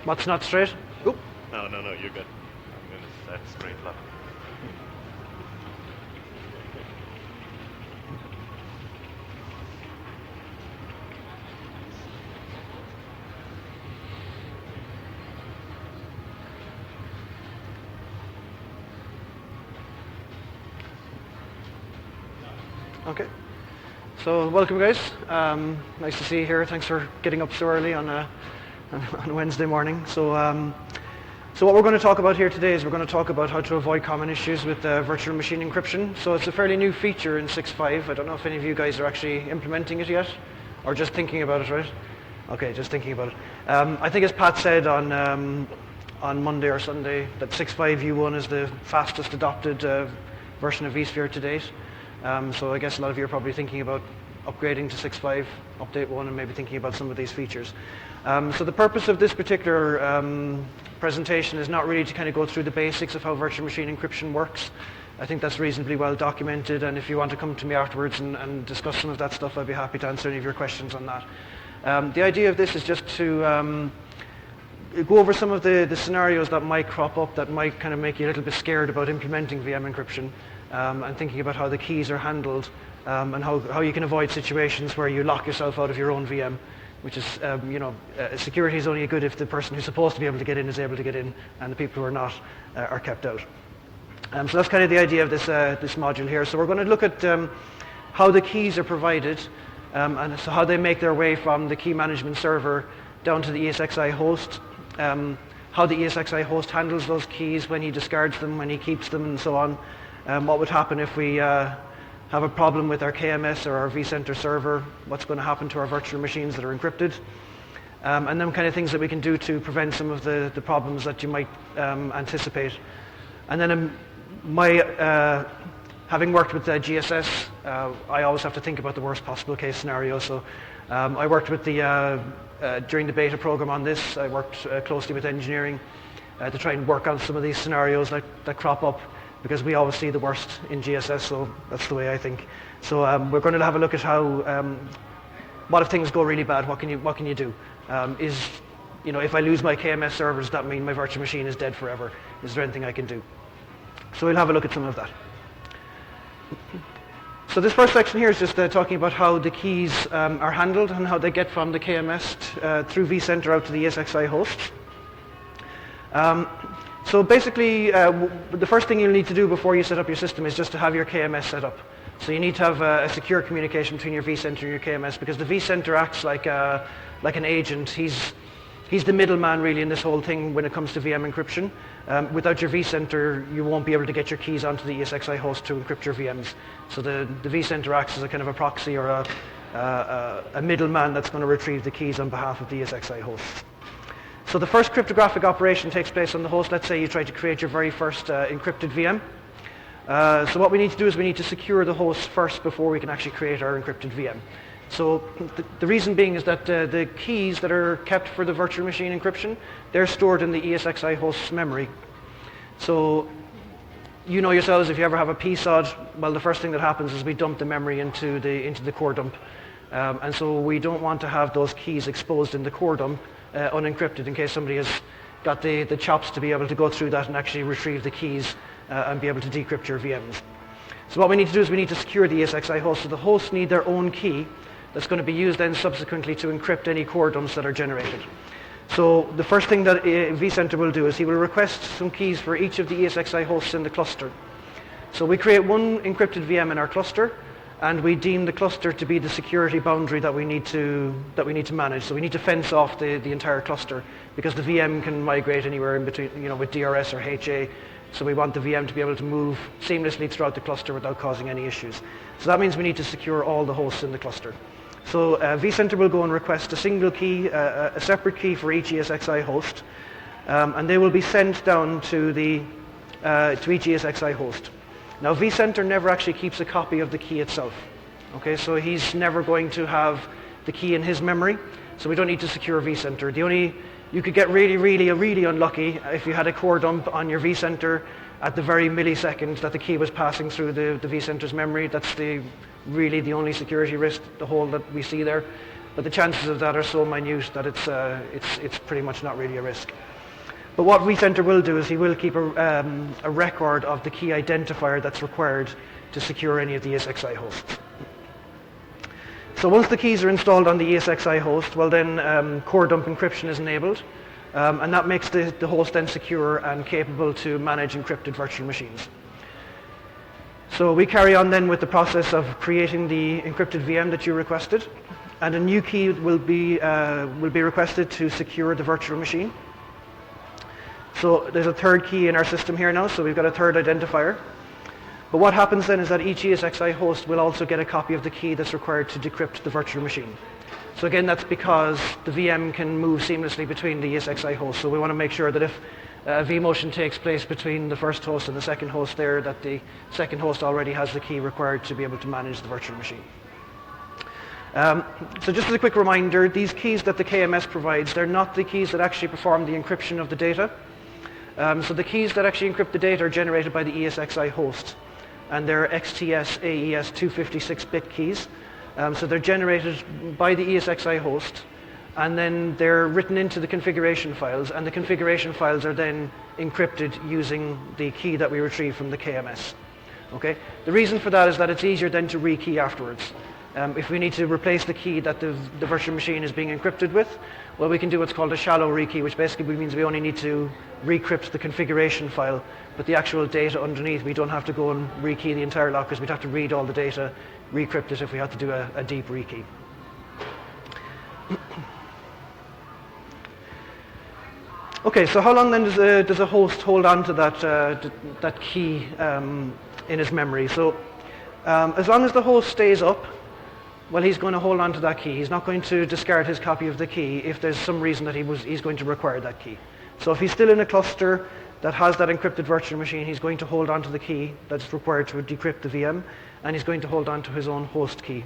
What's not straight? Oop. No, you're good. I'm going to set straight left. Okay. So welcome, guys. Nice to see you here. Thanks for getting up so early on a Wednesday morning. So what we're going to talk about here today is we're going to talk about how to avoid common issues with virtual machine encryption. So it's a fairly new feature in 6.5. I don't know if any of you guys are actually implementing it yet, or just thinking about it, right? Okay, just thinking about it. I think as Pat said on Monday or Sunday that 6.5 U1 is the fastest adopted version of vSphere to date. So I guess a lot of you are probably thinking about upgrading to 6.5, update 1, and maybe thinking about some of these features. So the purpose of this particular presentation is not really to kind of go through the basics of how virtual machine encryption works. I think that's reasonably well documented, and if you want to come to me afterwards and discuss some of that stuff, I'd be happy to answer any of your questions on that. The idea of this is just to go over some of the scenarios that might crop up that might kind of make you a little bit scared about implementing VM encryption, and thinking about how the keys are handled, and how you can avoid situations where you lock yourself out of your own VM, which is, security is only good if the person who's supposed to be able to get in is able to get in, and the people who are not are kept out. So that's kind of the idea of this module here. So we're going to look at how the keys are provided, and so how they make their way from the key management server down to the ESXi host, how the ESXi host handles those keys, when he discards them, when he keeps them, and so on. What would happen if we have a problem with our KMS or our vCenter server, what's going to happen to our virtual machines that are encrypted, and then kind of things that we can do to prevent some of the problems that you might anticipate. And then having worked with GSS, I always have to think about the worst possible case scenario. So I worked with during the beta program on this, I worked closely with engineering to try and work on some of these scenarios that crop up, because we always see the worst in GSS, so that's the way I think. So we're going to have a look at how, what if things go really bad, what can you do? If I lose my KMS server, does that mean my virtual machine is dead forever? Is there anything I can do? So we'll have a look at some of that. So this first section here is just talking about how the keys are handled and how they get from the KMS through vCenter out to the ESXi host. So basically, the first thing you'll need to do before you set up your system is just to have your KMS set up. So you need to have a secure communication between your vCenter and your KMS, because the vCenter acts like an agent. He's the middleman really in this whole thing when it comes to VM encryption. Without your vCenter, you won't be able to get your keys onto the ESXi host to encrypt your VMs. So the vCenter acts as a kind of a proxy or a middleman that's going to retrieve the keys on behalf of the ESXi host. So the first cryptographic operation takes place on the host. Let's say you try to create your very first encrypted VM. So what we need to do is we need to secure the host first before we can actually create our encrypted VM. So the reason being is that the keys that are kept for the virtual machine encryption, they're stored in the ESXi host's memory. So you know yourselves, if you ever have a PSOD, well, the first thing that happens is we dump the memory into the core dump. And so we don't want to have those keys exposed in the core dump unencrypted, in case somebody has got the chops to be able to go through that and actually retrieve the keys and be able to decrypt your VMs. So what we need to do is we need to secure the ESXi host. So the hosts need their own key that's going to be used then subsequently to encrypt any core dumps that are generated. So the first thing that vCenter will do is he will request some keys for each of the ESXi hosts in the cluster. So we create one encrypted VM in our cluster, and we deem the cluster to be the security boundary that we need to manage. So we need to fence off the entire cluster, because the VM can migrate anywhere in between, with DRS or HA. So we want the VM to be able to move seamlessly throughout the cluster without causing any issues. So that means we need to secure all the hosts in the cluster. So vCenter will go and request a single key, a separate key for each ESXi host, and they will be sent down to each ESXi host. Now vCenter never actually keeps a copy of the key itself. Okay, so he's never going to have the key in his memory. so we don't need to secure vCenter. You could get really unlucky if you had a core dump on your vCenter at the very millisecond that the key was passing through the vCenter's memory. That's really the only security risk, the hole that we see there. But the chances of that are so minute that it's pretty much not really a risk. But what vCenter will do is he will keep a record of the key identifier that's required to secure any of the ESXi hosts. So once the keys are installed on the ESXi host, well then core dump encryption is enabled, and that makes the host then secure and capable to manage encrypted virtual machines. So we carry on then with the process of creating the encrypted VM that you requested, and a new key will be requested to secure the virtual machine. So there's a third key in our system here now, so we've got a third identifier. But what happens then is that each ESXi host will also get a copy of the key that's required to decrypt the virtual machine. So again, that's because the VM can move seamlessly between the ESXi hosts. So we want to make sure that if vMotion takes place between the first host and the second host there, that the second host already has the key required to be able to manage the virtual machine. So just as a quick reminder, these keys that the KMS provides, they're not the keys that actually perform the encryption of the data. So the keys that actually encrypt the data are generated by the ESXi host, and they're XTS AES 256-bit keys. So they're generated by the ESXi host, and then they're written into the configuration files, and the configuration files are then encrypted using the key that we retrieve from the KMS. Okay? The reason for that is that it's easier then to rekey afterwards. If we need to replace the key that the virtual machine is being encrypted with, well, we can do what's called a shallow rekey, which basically means we only need to recrypt the configuration file, but the actual data underneath, we don't have to go and rekey the entire lock, because we'd have to read all the data, recrypt it if we had to do a deep rekey. Okay, so how long then does a host hold on to that key in his memory? So as long as the host stays up, well, he's going to hold on to that key. He's not going to discard his copy of the key if there's some reason that he's going to require that key. So if he's still in a cluster that has that encrypted virtual machine, he's going to hold on to the key that's required to decrypt the VM, and he's going to hold on to his own host key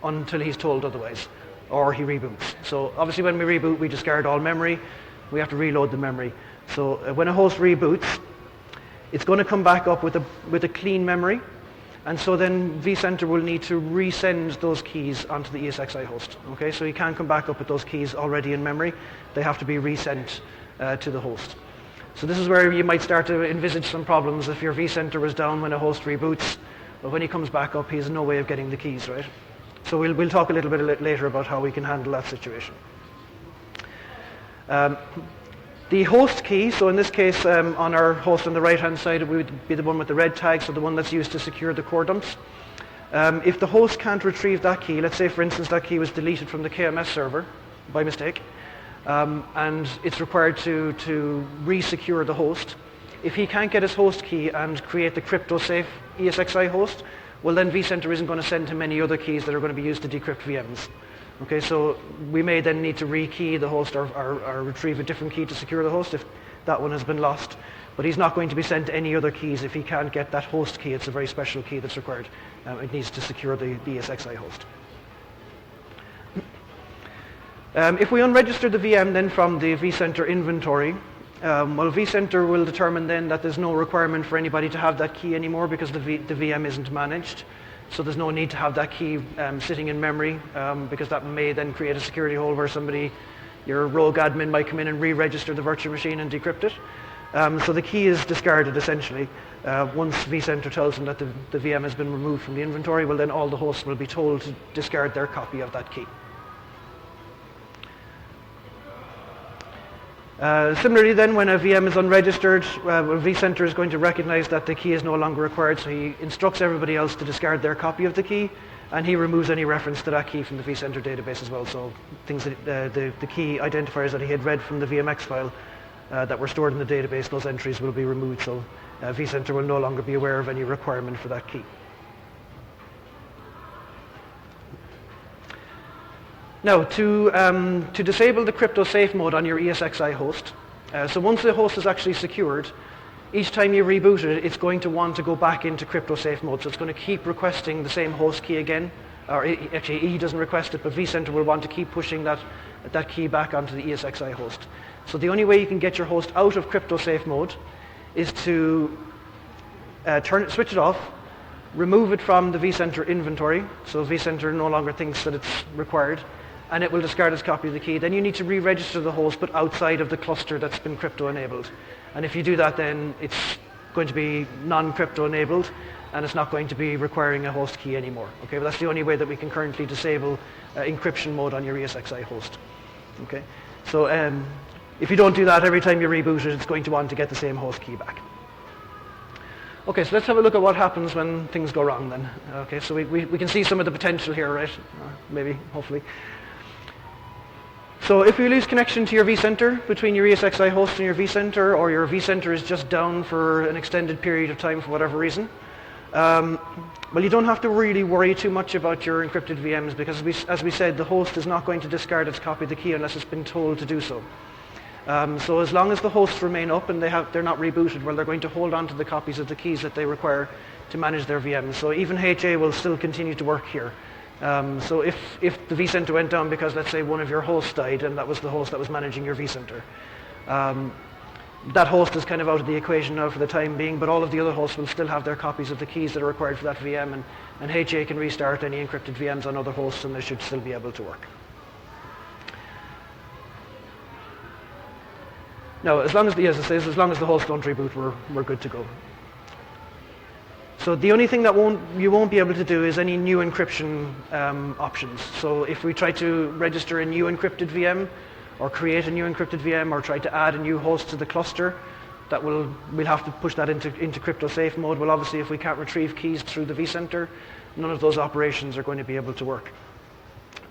until he's told otherwise, or he reboots. So obviously when we reboot, we discard all memory. We have to reload the memory. So when a host reboots, it's going to come back up with a clean memory. And so then vCenter will need to resend those keys onto the ESXi host. Okay, so you can't come back up with those keys already in memory. They have to be resent to the host. So this is where you might start to envisage some problems if your vCenter was down when a host reboots. But when he comes back up, he has no way of getting the keys, right? So we'll talk a little bit later about how we can handle that situation. The host key, so in this case on our host on the right hand side, it would be the one with the red tag, so the one that's used to secure the core dumps. If the host can't retrieve that key, let's say for instance that key was deleted from the KMS server by mistake, and it's required to re-secure the host. If he can't get his host key and create the crypto-safe ESXi host, well then vCenter isn't going to send him any other keys that are going to be used to decrypt VMs. Okay, so we may then need to rekey the host or retrieve a different key to secure the host if that one has been lost. But he's not going to be sent any other keys if he can't get that host key. It's a very special key that's required. It needs to secure the ESXi host. If we unregister the VM then from the vCenter inventory, well, vCenter will determine then that there's no requirement for anybody to have that key anymore because the VM isn't managed. So there's no need to have that key sitting in memory because that may then create a security hole where your rogue admin might come in and re-register the virtual machine and decrypt it. So the key is discarded essentially. Once vCenter tells them that the VM has been removed from the inventory, well then all the hosts will be told to discard their copy of that key. Similarly then, when a VM is unregistered, vCenter is going to recognize that the key is no longer required, so he instructs everybody else to discard their copy of the key, and he removes any reference to that key from the vCenter database as well. So things that the key identifiers that he had read from the VMX file that were stored in the database, those entries will be removed, so vCenter will no longer be aware of any requirement for that key. Now, to disable the crypto safe mode on your ESXi host, so once the host is actually secured, each time you reboot it, it's going to want to go back into crypto safe mode. So it's going to keep requesting the same host key again or actually E doesn't request it, but vCenter will want to keep pushing that key back onto the ESXi host. So the only way you can get your host out of crypto safe mode is to switch it off, remove it from the vCenter inventory, so vCenter no longer thinks that it's required, and it will discard its copy of the key. Then you need to re-register the host, but outside of the cluster that's been crypto enabled. And if you do that, then it's going to be non-crypto enabled, and it's not going to be requiring a host key anymore. Okay, but that's the only way that we can currently disable encryption mode on your ESXi host. Okay, so if you don't do that, every time you reboot it, it's going to want to get the same host key back. Okay, so let's have a look at what happens when things go wrong then. Okay, so we can see some of the potential here, right? Maybe, hopefully. So if you lose connection to your vCenter between your ESXi host and your vCenter, or your vCenter is just down for an extended period of time for whatever reason, well, you don't have to really worry too much about your encrypted VMs, because as we said, the host is not going to discard its copy of the key unless it's been told to do so. So as long as the hosts remain up and they're not rebooted, well, they're going to hold on to the copies of the keys that they require to manage their VMs. So even HA will still continue to work here. So if the vCenter went down because, let's say, one of your hosts died, and that was the host that was managing your vCenter, that host is kind of out of the equation now for the time being, but all of the other hosts will still have their copies of the keys that are required for that VM, and HA can restart any encrypted VMs on other hosts, and they should still be able to work. Now, as long as the hosts don't reboot, we're good to go. So the only thing that you won't be able to do is any new encryption options. So if we try to register a new encrypted VM, or create a new encrypted VM, or try to add a new host to the cluster, we'll have to push that into crypto safe mode. Well, obviously, if we can't retrieve keys through the vCenter, none of those operations are going to be able to work.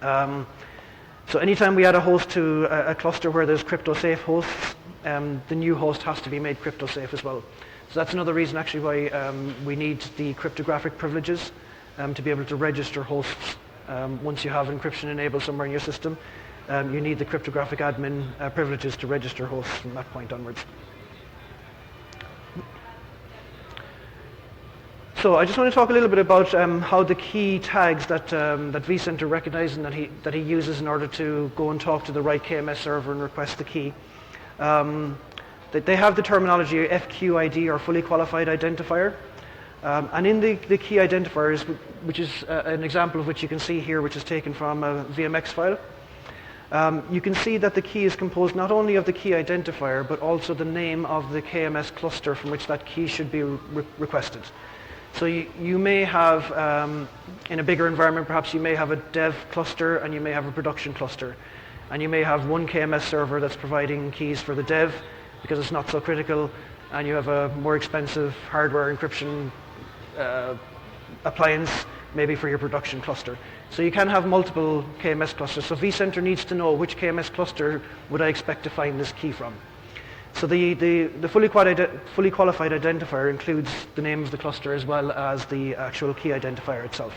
So anytime we add a host to a cluster where there's crypto safe hosts, the new host has to be made crypto safe as well. So that's another reason actually why we need the cryptographic privileges to be able to register hosts. Once you have encryption enabled somewhere in your system, you need the cryptographic admin privileges to register hosts from that point onwards. So I just want to talk a little bit about how the key tags that vCenter recognizes and that he uses in order to go and talk to the right KMS server and request the key. They have the terminology FQID, or fully qualified identifier. And in the key identifiers, which is an example of which you can see here, which is taken from a VMX file, you can see that the key is composed not only of the key identifier, but also the name of the KMS cluster from which that key should be requested. So you may have, in a bigger environment, perhaps you may have a dev cluster and you may have a production cluster. And you may have one KMS server that's providing keys for the dev because it's not so critical, and you have a more expensive hardware encryption appliance maybe for your production cluster. So you can have multiple KMS clusters. So vCenter needs to know which KMS cluster would I expect to find this key from. So the fully qualified identifier includes the name of the cluster as well as the actual key identifier itself.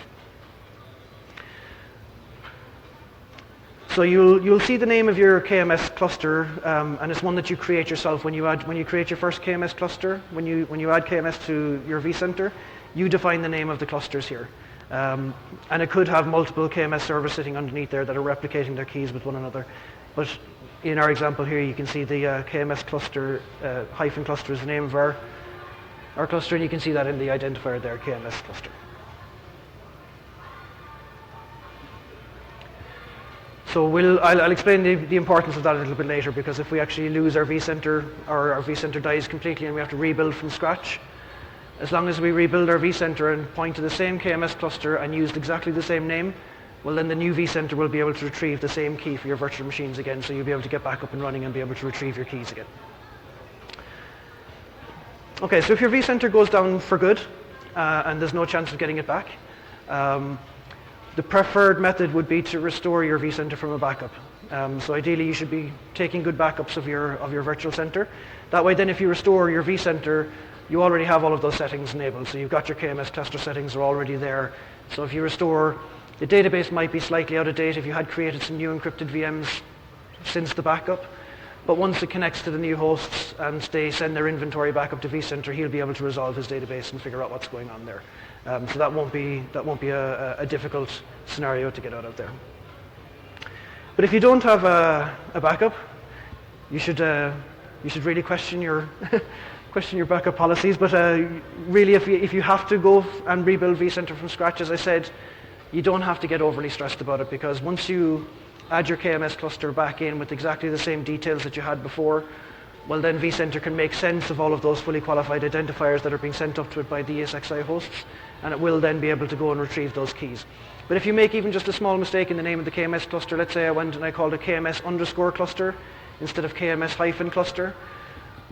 So you'll see the name of your KMS cluster, and it's one that you create yourself when you create your first KMS cluster. When you add KMS to your vCenter, you define the name of the clusters here, and it could have multiple KMS servers sitting underneath there that are replicating their keys with one another. But in our example here, you can see the KMS cluster hyphen cluster is the name of our cluster, and you can see that in the identifier there, KMS cluster. So I'll explain the importance of that a little bit later, because if we actually lose our vCenter, or our vCenter dies completely and we have to rebuild from scratch, as long as we rebuild our vCenter and point to the same KMS cluster and use exactly the same name, well, then the new vCenter will be able to retrieve the same key for your virtual machines again, so you'll be able to get back up and running and be able to retrieve your keys again. Okay, so if your vCenter goes down for good and there's no chance of getting it back, the preferred method would be to restore your vCenter from a backup. So ideally, you should be taking good backups of your virtual center. That way, then, if you restore your vCenter, you already have all of those settings enabled. So you've got your KMS cluster settings are already there. So if you restore, the database might be slightly out of date if you had created some new encrypted VMs since the backup. but once it connects to the new hosts and they send their inventory back up to vCenter, he'll be able to resolve his database and figure out what's going on there. So that won't be a difficult scenario to get out of there. But if you don't have a backup, you should really question your question your backup policies. But really, if you have to go and rebuild vCenter from scratch, as I said, you don't have to get overly stressed about it, because once you add your KMS cluster back in with exactly the same details that you had before, well then vCenter can make sense of all of those fully qualified identifiers that are being sent up to it by the ESXi hosts, and it will then be able to go and retrieve those keys. But if you make even just a small mistake in the name of the KMS cluster, let's say I went and I called it KMS_cluster instead of KMS-cluster,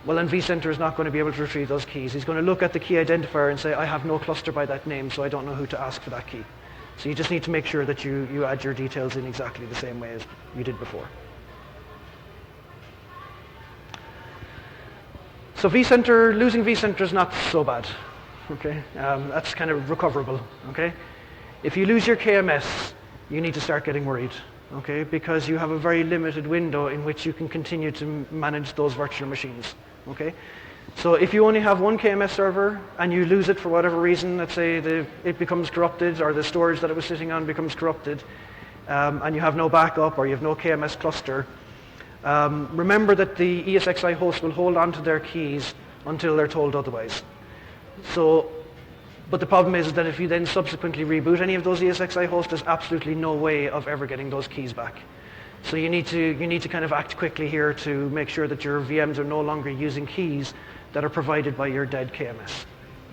well then vCenter is not going to be able to retrieve those keys. He's going to look at the key identifier and say, I have no cluster by that name, so I don't know who to ask for that key. So you just need to make sure that you add your details in exactly the same way as you did before. So vCenter, losing vCenter is not so bad. Okay, that's kind of recoverable. Okay, if you lose your KMS, you need to start getting worried. Okay, because you have a very limited window in which you can continue to manage those virtual machines. Okay, so if you only have one KMS server and you lose it for whatever reason, let's say it becomes corrupted or the storage that it was sitting on becomes corrupted, and you have no backup or you have no KMS cluster, remember that the ESXi host will hold on to their keys until they're told otherwise. But the problem is that if you then subsequently reboot any of those ESXi hosts, there's absolutely no way of ever getting those keys back. So you need to kind of act quickly here to make sure that your VMs are no longer using keys that are provided by your dead KMS.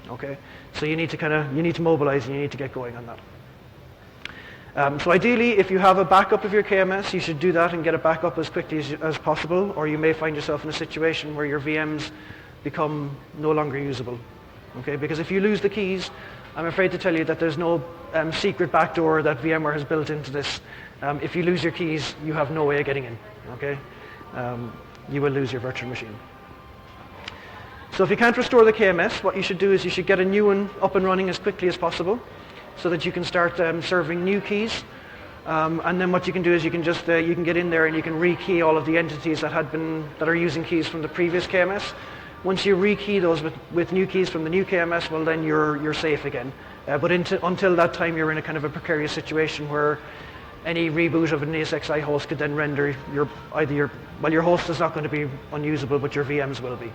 Okay? So you need to mobilize and you need to get going on that. So ideally, if you have a backup of your KMS, you should do that and get it back up as quickly as possible, or you may find yourself in a situation where your VMs become no longer usable. Okay? Because if you lose the keys, I'm afraid to tell you that there's no secret backdoor that VMware has built into this. If you lose your keys, you have no way of getting in. Okay? You will lose your virtual machine. So if you can't restore the KMS, what you should do is you should get a new one up and running as quickly as possible, so that you can start serving new keys. And then what you can do is you can get in there and you can rekey all of the entities that are using keys from the previous KMS. Once you rekey those with new keys from the new KMS, well then you're safe again. But until that time, you're in a kind of a precarious situation where any reboot of an ESXi host could then render your host is not going to be unusable, but your VMs will be.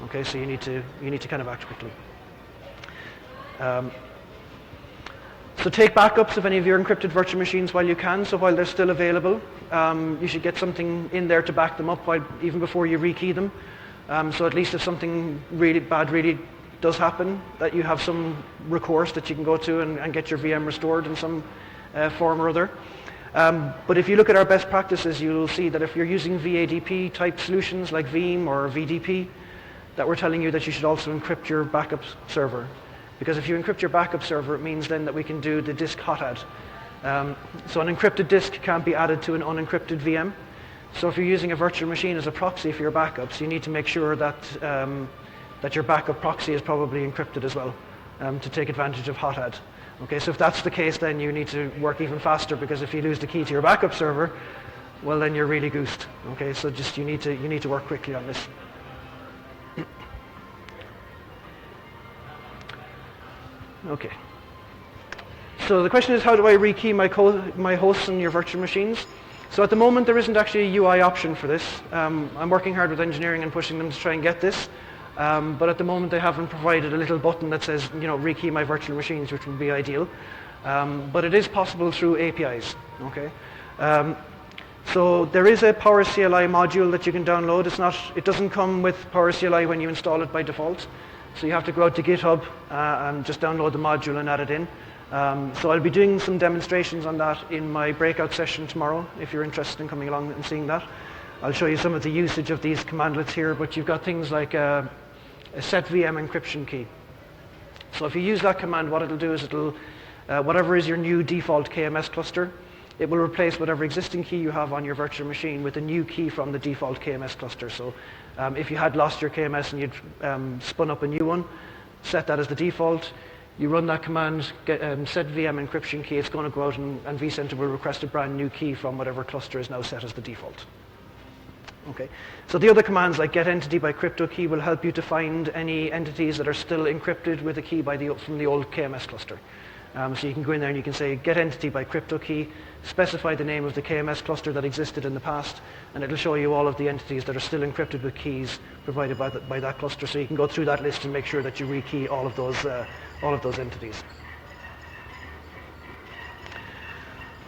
Okay, so you need to kind of act quickly. So take backups of any of your encrypted virtual machines while you can. So while they're still available, you should get something in there to back them up even before you rekey them. So at least if something really bad really does happen, that you have some recourse that you can go to and get your VM restored in some form or other. But if you look at our best practices, you'll see that if you're using VADP type solutions like Veeam or VDP, that we're telling you that you should also encrypt your backup server. Because if you encrypt your backup server, it means then that we can do the disk hot add. So an encrypted disk can't be added to an unencrypted VM. So if you're using a virtual machine as a proxy for your backups, you need to make sure that that your backup proxy is probably encrypted as well, to take advantage of hot add. Okay, so if that's the case, then you need to work even faster, because if you lose the key to your backup server, well then you're really goosed. Okay, so just you need to work quickly on this. Okay. So the question is, how do I rekey my hosts on your virtual machines? So at the moment, there isn't actually a UI option for this. I'm working hard with engineering and pushing them to try and get this. But at the moment, they haven't provided a little button that says, rekey my virtual machines, which would be ideal. But it is possible through APIs. Okay. So there is a PowerCLI module that you can download. It doesn't come with PowerCLI when you install it by default. So you have to go out to GitHub and just download the module and add it in. So I'll be doing some demonstrations on that in my breakout session tomorrow, if you're interested in coming along and seeing that. I'll show you some of the usage of these commandlets here, but you've got things like a set VM encryption key. So if you use that command, what it'll do is whatever is your new default KMS cluster, it will replace whatever existing key you have on your virtual machine with a new key from the default KMS cluster. So if you had lost your KMS and you'd spun up a new one, set that as the default. You run that command, set VM encryption key, it's going to go out and vCenter will request a brand new key from whatever cluster is now set as the default. Okay. So the other commands like get entity by crypto key will help you to find any entities that are still encrypted with a key from the old KMS cluster. So you can go in there and you can say get entity by crypto key, specify the name of the KMS cluster that existed in the past, and it'll show you all of the entities that are still encrypted with keys provided by that cluster. So you can go through that list and make sure that you rekey all of those entities.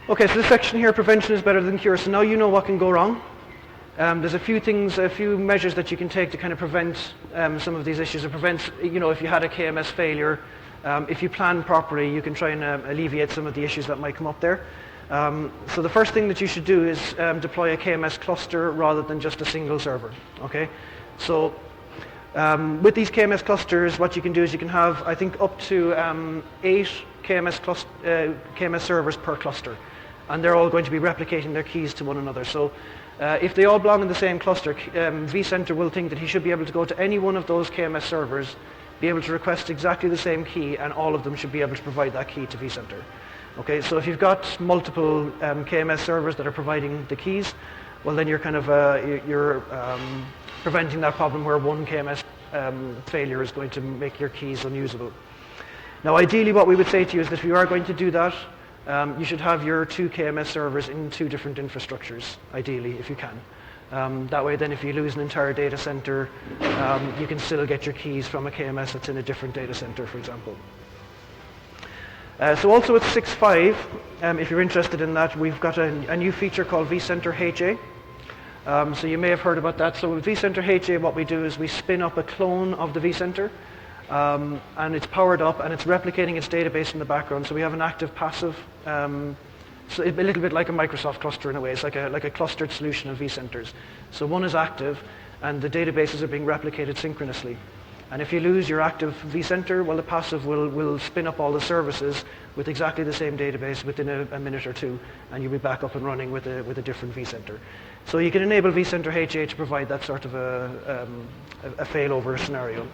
Okay, so this section here, prevention is better than cure. So now you know what can go wrong. There's a few measures that you can take to kind of prevent some of these issues, or prevent, if you had a KMS failure, if you plan properly, you can try and alleviate some of the issues that might come up there. So the first thing that you should do is deploy a KMS cluster rather than just a single server. Okay, so with these KMS clusters, what you can do is you can have, I think, up to 8 KMS servers per cluster, and they're all going to be replicating their keys to one another. So if they all belong in the same cluster, vCenter will think that he should be able to go to any one of those KMS servers, be able to request exactly the same key, and all of them should be able to provide that key to vCenter. Okay, so if you've got multiple KMS servers that are providing the keys, well then you're kind of preventing that problem where one KMS failure is going to make your keys unusable. Now ideally what we would say to you is that if you are going to do that, you should have your 2 KMS servers in 2 different infrastructures, ideally, if you can. That way then if you lose an entire data center, you can still get your keys from a KMS that's in a different data center, for example. So also with 6.5, if you're interested in that, we've got a new feature called vCenter HA. So you may have heard about that. So with vCenter HA, what we do is we spin up a clone of the vCenter, and it's powered up and it's replicating its database in the background. So we have an active passive, so a little bit like a Microsoft cluster in a way. It's like a clustered solution of vCenters. So one is active and the databases are being replicated synchronously. And if you lose your active vCenter, well, the passive will spin up all the services with exactly the same database within a minute or 2, and you'll be back up and running with a different vCenter. So you can enable vCenter HA to provide that sort of a failover scenario.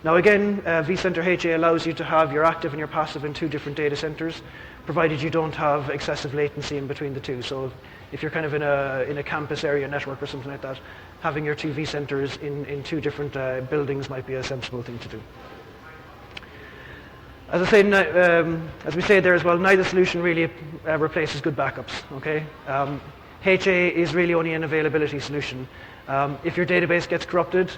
Now again, vCenter HA allows you to have your active and your passive in 2 different data centers, provided you don't have excessive latency in between the 2. So if you're kind of in a campus area network or something like that, having your 2 vCenters in 2 different buildings might be a sensible thing to do. As I say, as we say there as well, neither solution really replaces good backups. Okay, HA is really only an availability solution. If your database gets corrupted,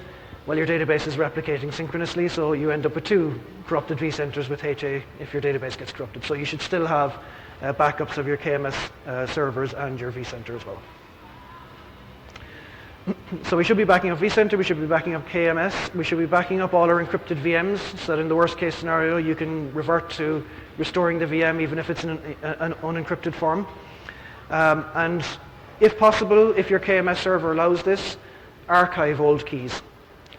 well, your database is replicating synchronously, so you end up with 2 corrupted vCenters with HA if your database gets corrupted. So you should still have backups of your KMS servers and your vCenter as well. So we should be backing up vCenter, we should be backing up KMS, we should be backing up all our encrypted VMs, so that in the worst case scenario you can revert to restoring the VM even if it's in an unencrypted form. And if possible, if your KMS server allows this, archive old keys,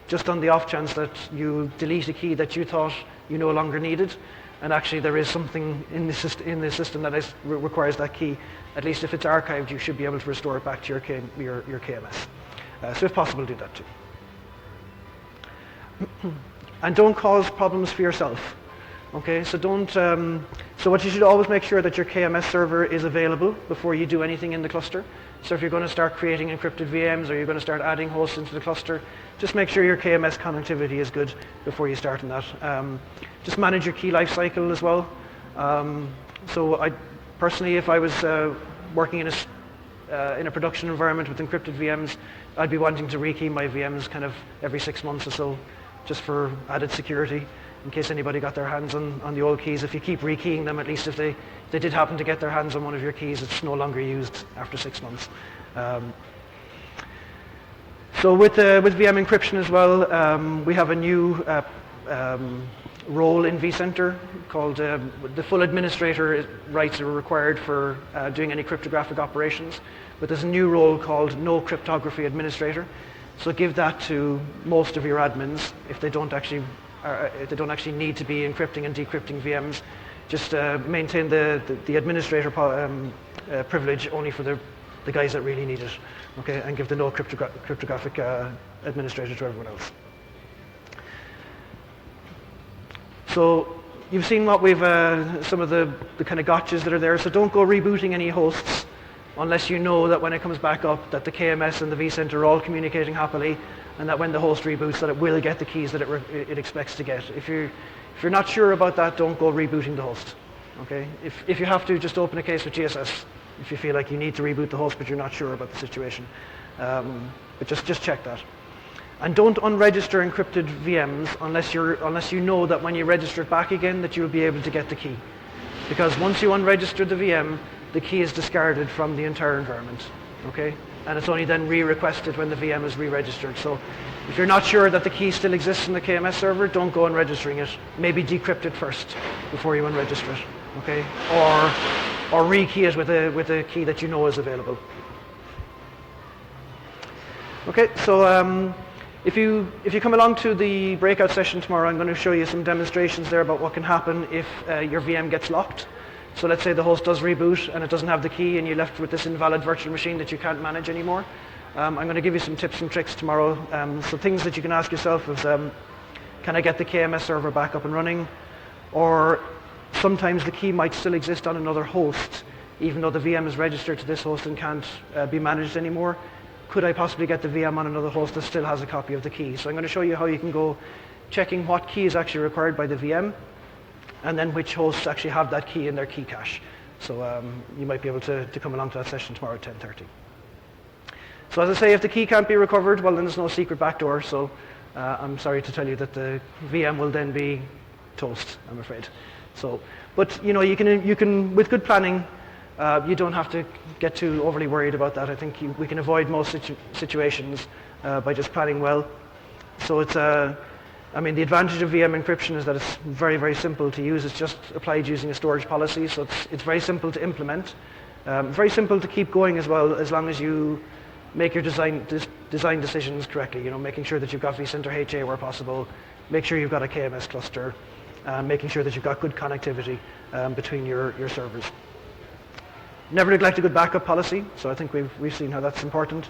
just on the off chance that you delete a key that you thought you no longer needed, and actually there is something in the system that requires that key. At least if it's archived, you should be able to restore it back to your KMS. So if possible, do that too. And don't cause problems for yourself. Okay, so don't. So what you should always make sure that your KMS server is available before you do anything in the cluster. So if you're going to start creating encrypted VMs or you're going to start adding hosts into the cluster, just make sure your KMS connectivity is good before you start on that. Just manage your key lifecycle as well. So I personally, if I was working in a production environment with encrypted VMs, I'd be wanting to rekey my VMs kind of every 6 months or so, just for added security, in case anybody got their hands on the old keys. If you keep rekeying them, at least if they did happen to get their hands on one of your keys, it's no longer used after 6 months. So with VM encryption as well, we have a new role in vCenter called the full administrator rights are required for doing any cryptographic operations, but there's a new role called no cryptography administrator. So give that to most of your admins if they don't actually need to be encrypting and decrypting VMs. Just maintain the administrator privilege only for the guys that really need it, okay, and give the no cryptographic administrator to everyone else. So you've seen what we've some of the kind of gotchas that are there. So don't go rebooting any hosts unless you know that when it comes back up that the KMS and the vCenter are all communicating happily, and that when the host reboots that it will get the keys that it expects to get. If you're not sure about that, don't go rebooting the host. Okay? If you have to, just open a case with GSS if you feel like you need to reboot the host but you're not sure about the situation. But just check that. And don't unregister encrypted VMs unless you know that when you register it back again that you'll be able to get the key. Because once you unregister the VM, the key is discarded from the entire environment. Okay? And it's only then re-requested when the VM is re-registered. So if you're not sure that the key still exists in the KMS server, don't go unregistering it. Maybe decrypt it first before you unregister it. Okay? Or rekey it with a key that you know is available. Okay, so if you come along to the breakout session tomorrow, I'm going to show you some demonstrations there about what can happen if your VM gets locked. So let's say the host does reboot and it doesn't have the key and you're left with this invalid virtual machine that you can't manage anymore. I'm going to give you some tips and tricks tomorrow. So things that you can ask yourself is, can I get the KMS server back up and running? Or sometimes the key might still exist on another host, even though the VM is registered to this host and can't be managed anymore. Could I possibly get the VM on another host that still has a copy of the key? So I'm going to show you how you can go checking what key is actually required by the VM, and then which hosts actually have that key in their key cache. So you might be able to come along to that session tomorrow at 10:30. So as I say, if the key can't be recovered, well then there's no secret backdoor, so I'm sorry to tell you that the VM will then be toast, I'm afraid. So, but you know, you can with good planning, you don't have to get too overly worried about that. I think we can avoid most situations by just planning well. So it's I mean, the advantage of VM encryption is that it's very, very simple to use. It's just applied using a storage policy, so it's very simple to implement. Very simple to keep going as well, as long as you make your design decisions correctly. You know, making sure that you've got vCenter HA where possible, make sure you've got a KMS cluster, making sure that you've got good connectivity between your servers. Never neglect a good backup policy, so I think we've seen how that's important.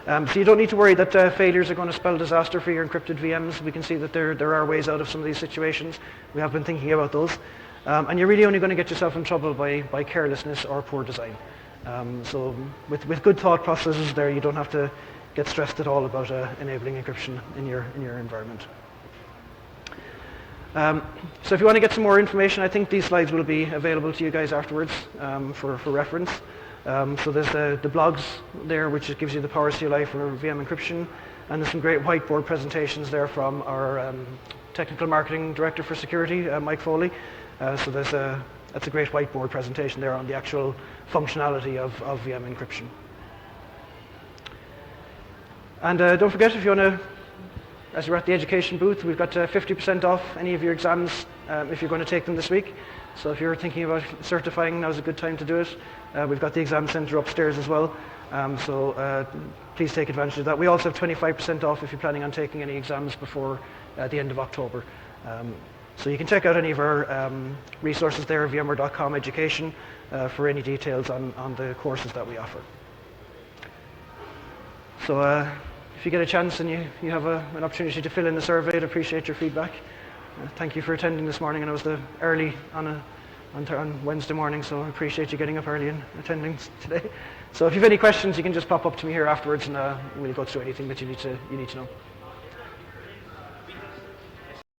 So you don't need to worry that failures are going to spell disaster for your encrypted VMs. We can see that there are ways out of some of these situations. We have been thinking about those. And you're really only going to get yourself in trouble by carelessness or poor design. So with good thought processes there, you don't have to get stressed at all about enabling encryption in your environment. So if you want to get some more information, I think these slides will be available to you guys afterwards for reference. So there's the blogs there, which gives you the power CLI for VM encryption, and there's some great whiteboard presentations there from our technical marketing director for security, Mike Foley. So that's a great whiteboard presentation there on the actual functionality of VM encryption. And don't forget, if you want to, as you're at the education booth, we've got 50% off any of your exams if you're going to take them this week. So if you're thinking about certifying, now's a good time to do it. We've got the exam center upstairs as well. So please take advantage of that. We also have 25% off if you're planning on taking any exams before the end of October. So you can check out any of our resources there, VMware.com education, for any details on the courses that we offer. So if you get a chance and you have an opportunity to fill in the survey, I'd appreciate your feedback. Thank you for attending this morning, and it was early on Wednesday morning, so I appreciate you getting up early and attending today. So if you have any questions, you can just pop up to me here afterwards, and we'll go through anything that you need to know.